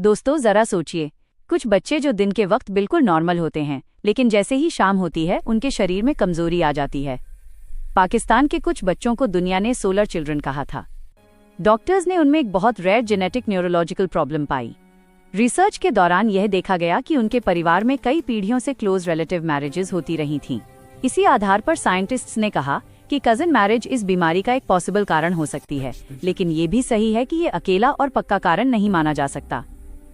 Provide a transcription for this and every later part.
दोस्तों जरा सोचिए, कुछ बच्चे जो दिन के वक्त बिल्कुल नॉर्मल होते हैं, लेकिन जैसे ही शाम होती है उनके शरीर में कमजोरी आ जाती है। पाकिस्तान के कुछ बच्चों को दुनिया ने सोलर चिल्ड्रन कहा था। डॉक्टर्स ने उनमें एक बहुत रेयर जेनेटिक न्यूरोलॉजिकल प्रॉब्लम पाई। रिसर्च के दौरान यह देखा गया कि उनके परिवार में कई पीढ़ियों से क्लोज रिलेटिव मैरिजेस होती रही थीं। इसी आधार पर साइंटिस्ट्स ने कहा कि कजिन मैरिज इस बीमारी का एक पॉसिबल कारण हो सकती है, लेकिन ये भी सही है कि ये अकेला और पक्का कारण नहीं माना जा सकता।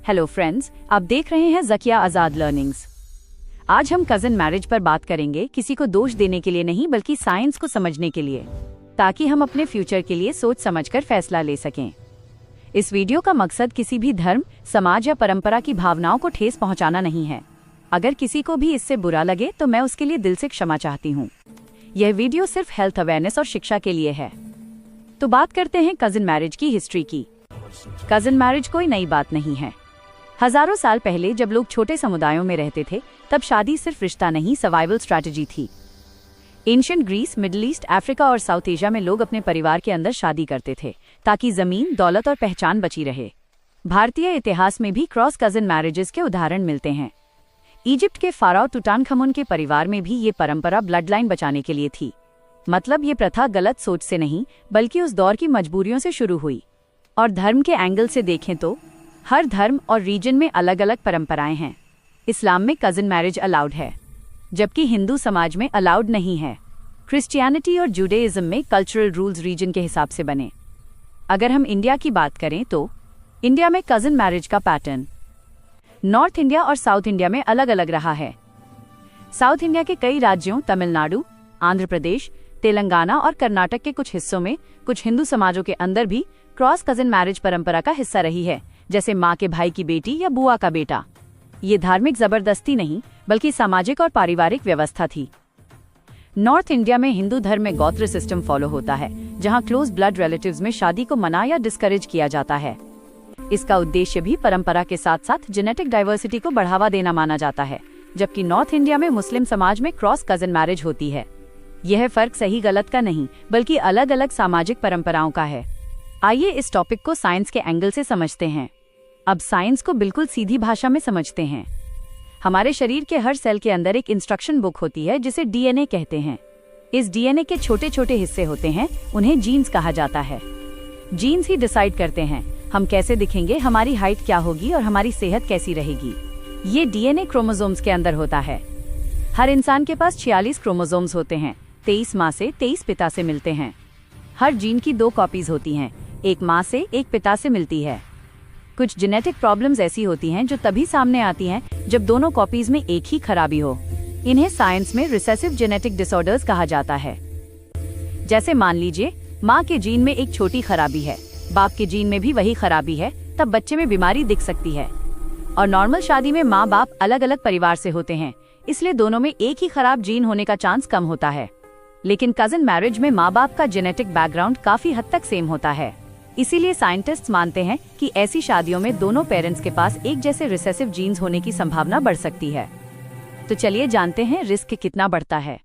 हेलो फ्रेंड्स, आप देख रहे हैं ज़किया आज़ाद लर्निंग्स। आज हम कजिन मैरिज पर बात करेंगे, किसी को दोष देने के लिए नहीं बल्कि साइंस को समझने के लिए, ताकि हम अपने फ्यूचर के लिए सोच समझकर फैसला ले सकें। इस वीडियो का मकसद किसी भी धर्म, समाज या परंपरा की भावनाओं को ठेस पहुंचाना नहीं है। अगर किसी को भी इससे बुरा लगे तो मैं उसके लिए दिल से क्षमा चाहती हूँ। यह वीडियो सिर्फ हेल्थ अवेयरनेस और शिक्षा के लिए है। तो बात करते हैं कजिन मैरिज की हिस्ट्री की। कजिन मैरिज कोई नई बात नहीं है। हजारों साल पहले जब लोग छोटे समुदायों में रहते थे, तब शादी सिर्फ रिश्ता नहीं, सर्वाइवल स्ट्रैटेजी थी। Ancient Greece, Middle East, Africa और साउथ एशिया में लोग अपने परिवार के अंदर शादी करते थे ताकि जमीन, दौलत और पहचान बची रहे। भारतीय इतिहास में भी क्रॉस कजिन मैरिजेस के उदाहरण मिलते हैं। इजिप्ट के फाराओ टुटानखमुन के परिवार में भी ये परंपरा ब्लड लाइन बचाने के लिए थी। मतलब ये प्रथा गलत सोच से नहीं, बल्कि उस दौर की मजबूरियों से शुरू हुई। और धर्म के एंगल से देखें तो हर धर्म और रीजन में अलग अलग परंपराएं हैं। इस्लाम में कजिन मैरिज अलाउड है, जबकि हिंदू समाज में अलाउड नहीं है। क्रिश्चियनिटी और जुडाइज्म में कल्चरल रूल्स रीजन के हिसाब से बने। अगर हम इंडिया की बात करें तो इंडिया में कजिन मैरिज का पैटर्न नॉर्थ इंडिया और साउथ इंडिया में अलग अलग रहा है। साउथ इंडिया के कई राज्यों, तमिलनाडु, आंध्र प्रदेश, तेलंगाना और कर्नाटक के कुछ हिस्सों में कुछ हिंदू समाजों के अंदर भी क्रॉस कजिन मैरिज परंपरा का हिस्सा रही है, जैसे माँ के भाई की बेटी या बुआ का बेटा। ये धार्मिक जबरदस्ती नहीं, बल्कि सामाजिक और पारिवारिक व्यवस्था थी। नॉर्थ इंडिया में हिंदू धर्म में गोत्र सिस्टम फॉलो होता है, जहाँ क्लोज ब्लड रिलेटिव्स में शादी को मना या डिस्करेज किया जाता है। इसका उद्देश्य भी परंपरा के साथ साथ जेनेटिक डाइवर्सिटी को बढ़ावा देना माना जाता है, जबकि नॉर्थ इंडिया में मुस्लिम समाज में क्रॉस कजिन मैरिज होती है। यह फर्क सही गलत का नहीं, बल्कि अलग अलग सामाजिक परंपराओं का है। आइए इस टॉपिक को साइंस के एंगल से समझते हैं। अब साइंस को बिल्कुल सीधी भाषा में समझते हैं। हमारे शरीर के हर सेल के अंदर एक इंस्ट्रक्शन बुक होती है, जिसे डीएनए कहते हैं। इस डीएनए के छोटे छोटे हिस्से होते हैं, उन्हें जीन्स कहा जाता है। जीन्स ही डिसाइड करते हैं हम कैसे दिखेंगे, हमारी हाइट क्या होगी और हमारी सेहत कैसी रहेगी। ये डीएनए क्रोमोसोम्स के अंदर होता है। हर इंसान के पास 46 क्रोमोसोम्स होते हैं। 23 माँ से, 23 पिता से मिलते हैं। हर जीन की 2 कॉपीज होती हैं, एक माँ से, एक पिता से मिलती है। कुछ जेनेटिक प्रॉब्लम्स ऐसी होती हैं जो तभी सामने आती हैं जब दोनों कॉपीज में एक ही खराबी हो। इन्हें साइंस में रिसेसिव जेनेटिक डिसऑर्डर्स कहा जाता है। जैसे मान लीजिए, माँ के जीन में एक छोटी खराबी है, बाप के जीन में भी वही खराबी है, तब बच्चे में बीमारी दिख सकती है। और नॉर्मल शादी में माँ बाप अलग अलग परिवार से होते हैं, इसलिए दोनों में एक ही खराब जीन होने का चांस कम होता है। लेकिन कजिन मैरिज में माँ बाप का जेनेटिक बैकग्राउंड काफी हद तक सेम होता है। इसीलिए साइंटिस्ट्स मानते हैं कि ऐसी शादियों में दोनों पेरेंट्स के पास एक जैसे रिसेसिव जीन्स होने की संभावना बढ़ सकती है। तो चलिए जानते हैं रिस्क कितना बढ़ता है।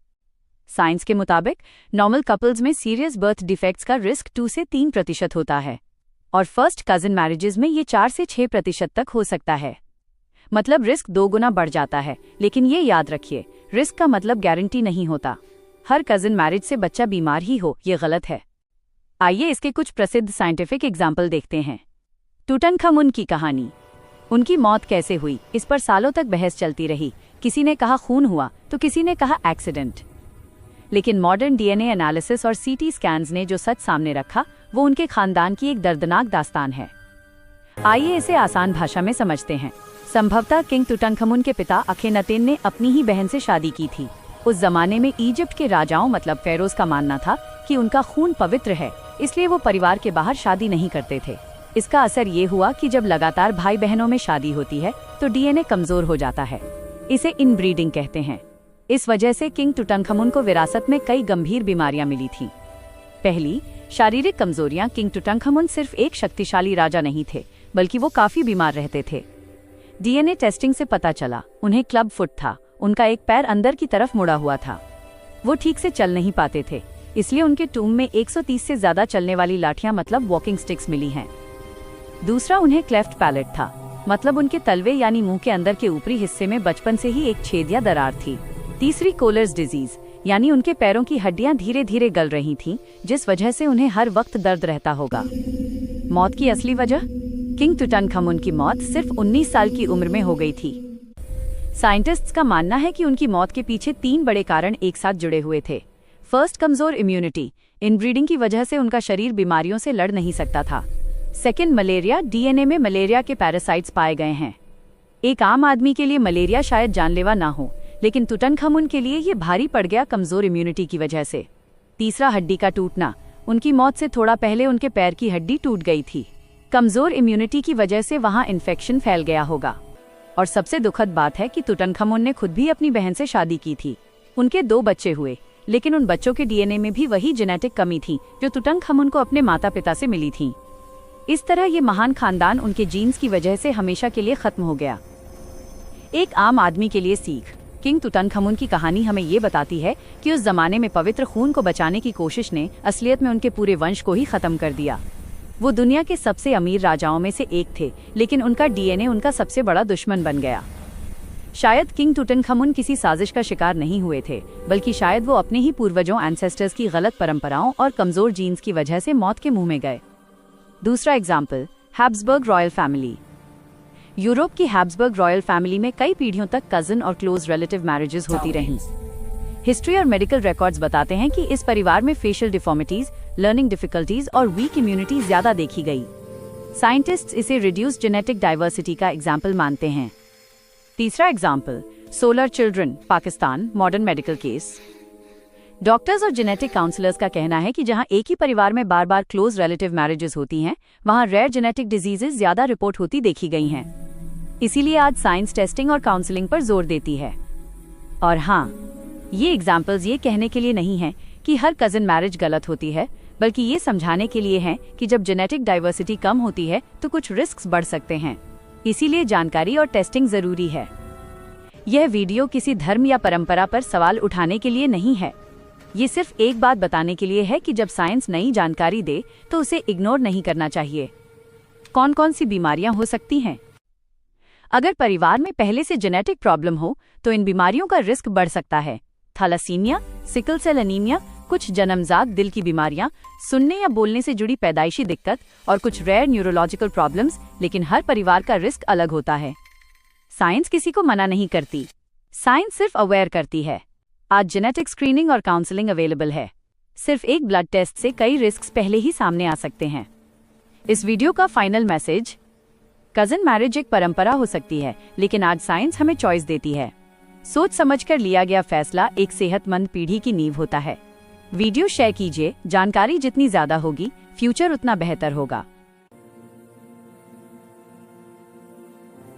साइंस के मुताबिक नॉर्मल कपल्स में सीरियस बर्थ डिफेक्ट्स का रिस्क 2 से 3% होता है, और फर्स्ट कजिन मैरिजेस में ये 4 से 6% तक हो सकता है। मतलब रिस्क 2 गुना बढ़ जाता है। लेकिन ये याद रखिए, रिस्क का मतलब गारंटी नहीं होता। हर कजिन मैरिज से बच्चा बीमार ही हो, ये गलत है। आइए इसके कुछ प्रसिद्ध साइंटिफिक एग्जाम्पल देखते हैं। टुटनखमुन की कहानी। उनकी मौत कैसे हुई, इस पर सालों तक बहस चलती रही। किसी ने कहा खून हुआ तो किसी ने कहा एक्सीडेंट। लेकिन मॉडर्न डीएनए एनालिसिस और सीटी स्कैन्स ने जो सच सामने रखा, वो उनके खानदान की एक दर्दनाक दास्तान है। आइए इसे आसान भाषा में समझते हैं। संभवतः किंग टुटनखमुन के पिता अखेनतेन ने अपनी ही बहन से शादी की थी। उस जमाने में इजिप्ट के राजाओं मतलब फेरोज का मानना था कि उनका खून पवित्र है, इसलिए वो परिवार के बाहर शादी नहीं करते थे। इसका असर ये हुआ कि जब लगातार भाई बहनों में शादी होती है तो डीएनए कमजोर हो जाता है। इसे इनब्रीडिंग कहते हैं। इस वजह से किंग टुटनखमुन को विरासत में कई गंभीर बीमारियां मिली थीं। पहली, शारीरिक कमजोरियां। किंग टुटनखमुन सिर्फ एक शक्तिशाली राजा नहीं थे, बल्कि वो काफी बीमार रहते थे। डीएनए टेस्टिंग से पता चला उन्हें क्लब फुट था। उनका एक पैर अंदर की तरफ मुड़ा हुआ था। वो ठीक से चल नहीं पाते थे, इसलिए उनके टूम में 130 से ज्यादा चलने वाली लाठियां मतलब वॉकिंग स्टिक्स मिली हैं। दूसरा, उन्हें क्लेफ्ट पैलेट था। मतलब उनके तलवे यानी मुंह के अंदर के ऊपरी हिस्से में बचपन से ही एक छेद या दरार थी। तीसरी, कोलर्स डिजीज, यानी उनके पैरों की हड्डियां धीरे धीरे गल रही थीं, जिस वजह से उन्हें हर वक्त दर्द रहता होगा। मौत की असली वजह, किंग टुटनखामुन की मौत सिर्फ 19 साल की उम्र में हो गई थी। साइंटिस्ट्स का मानना है कि उनकी मौत के पीछे 3 बड़े कारण एक साथ जुड़े हुए थे। फर्स्ट, कमजोर इम्यूनिटी, इनब्रीडिंग की वजह से उनका शरीर बीमारियों से लड़ नहीं सकता था। सेकेंड, मलेरिया, डीएनए में मलेरिया के पैरासाइट्स पाए गए हैं। एक आम आदमी के लिए मलेरिया शायद जानलेवा ना हो, लेकिन टुटनखामुन के लिए ये भारी पड़ गया कमजोर इम्यूनिटी की वजह से। तीसरा, हड्डी का टूटना, उनकी मौत से थोड़ा पहले उनके पैर की हड्डी टूट गई थी। कमजोर इम्यूनिटी की वजह से वहां इन्फेक्शन फैल गया होगा। और सबसे दुखद बात है कि टुटनखामुन ने खुद भी अपनी बहन से शादी की थी। उनके 2 बच्चे हुए, लेकिन उन बच्चों के डीएनए में भी वही जेनेटिक कमी थी जो टुटनखामुन को अपने माता पिता से मिली थी। इस तरह ये महान खानदान उनके जीन्स की वजह से हमेशा के लिए खत्म हो गया। एक आम आदमी के लिए सीख, किंग टुटनखामुन की कहानी हमें ये बताती है कि उस जमाने में पवित्र खून को बचाने की कोशिश ने असलियत में उनके पूरे वंश को ही खत्म कर दिया। वो दुनिया के सबसे अमीर राजाओं में से एक थे, लेकिन उनका डीएनए उनका सबसे बड़ा दुश्मन बन गया। शायद किंग टुटनखामुन किसी साजिश का शिकार नहीं हुए थे, बल्कि शायद वो अपने ही पूर्वजों एंसेस्टर्स की गलत परंपराओं और कमजोर जीन्स की वजह से मौत के मुंह में गए। दूसरा example, Habsburg royal family. Europe की हैब्सबर्ग रॉयल फैमिली में कई पीढ़ियों तक कजिन और क्लोज रिलेटिव मैरिजेस होती रहीं। हिस्ट्री और मेडिकल रिकॉर्ड्स बताते हैं कि इस परिवार में फेशियल डिफॉर्मिटीज, लर्निंग डिफिकल्टीज और वीक इम्यूनिटी ज्यादा देखी गई। साइंटिस्ट्स इसे रिड्यूस्ड जेनेटिक डाइवर्सिटी का एग्जाम्पल मानते हैं। तीसरा example, solar children, Pakistan, modern medical case. Doctors और जेनेटिक काउंसलर्स का कहना है कि जहां एक ही परिवार में बार बार क्लोज रिलेटिव मैरिजेस होती हैं, वहां रेयर जेनेटिक डिजीजेस ज्यादा रिपोर्ट होती देखी गई हैं। इसीलिए आज साइंस टेस्टिंग और काउंसलिंग पर जोर देती है। और हाँ, ये एग्जाम्पल्स ये कहने के लिए नहीं है कि हर कजिन मैरिज गलत होती है, बल्कि ये समझाने के लिए हैं कि जब जेनेटिक डाइवर्सिटी कम होती है तो कुछ रिस्क बढ़ सकते हैं। इसीलिए जानकारी और टेस्टिंग जरूरी है। यह वीडियो किसी धर्म या परंपरा पर सवाल उठाने के लिए नहीं है। ये सिर्फ एक बात बताने के लिए है कि जब साइंस नई जानकारी दे तो उसे इग्नोर नहीं करना चाहिए। कौन कौन सी बीमारियां हो सकती हैं? अगर परिवार में पहले से जेनेटिक प्रॉब्लम हो तो इन बीमारियों का रिस्क बढ़ सकता है। थैलेसीमिया, सिकल सेल एनीमिया, कुछ जन्मजात दिल की बीमारियां, सुनने या बोलने से जुड़ी पैदाइशी दिक्कत और कुछ रेयर न्यूरोलॉजिकल प्रॉब्लम्स, लेकिन हर परिवार का रिस्क अलग होता है। साइंस किसी को मना नहीं करती, साइंस सिर्फ अवेयर करती है। आज जेनेटिक स्क्रीनिंग और काउंसलिंग अवेलेबल है। सिर्फ एक ब्लड टेस्ट से कई रिस्क पहले ही सामने आ सकते हैं। इस वीडियो का फाइनल मैसेज, कजिन मैरिज एक परंपरा हो सकती है, लेकिन आज साइंस हमें चॉइस देती है। सोच समझकर लिया गया फैसला एक सेहतमंद पीढ़ी की नींव होता है। वीडियो शेयर कीजिए, जानकारी जितनी ज्यादा होगी, फ्यूचर उतना बेहतर होगा।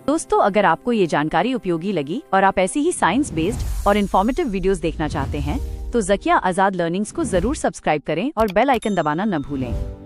दोस्तों, अगर आपको ये जानकारी उपयोगी लगी और आप ऐसी ही साइंस बेस्ड और इन्फॉर्मेटिव वीडियोस देखना चाहते हैं, तो ज़किया आज़ाद लर्निंग्स को जरूर सब्सक्राइब करें और बेल आइकन दबाना न भूलें।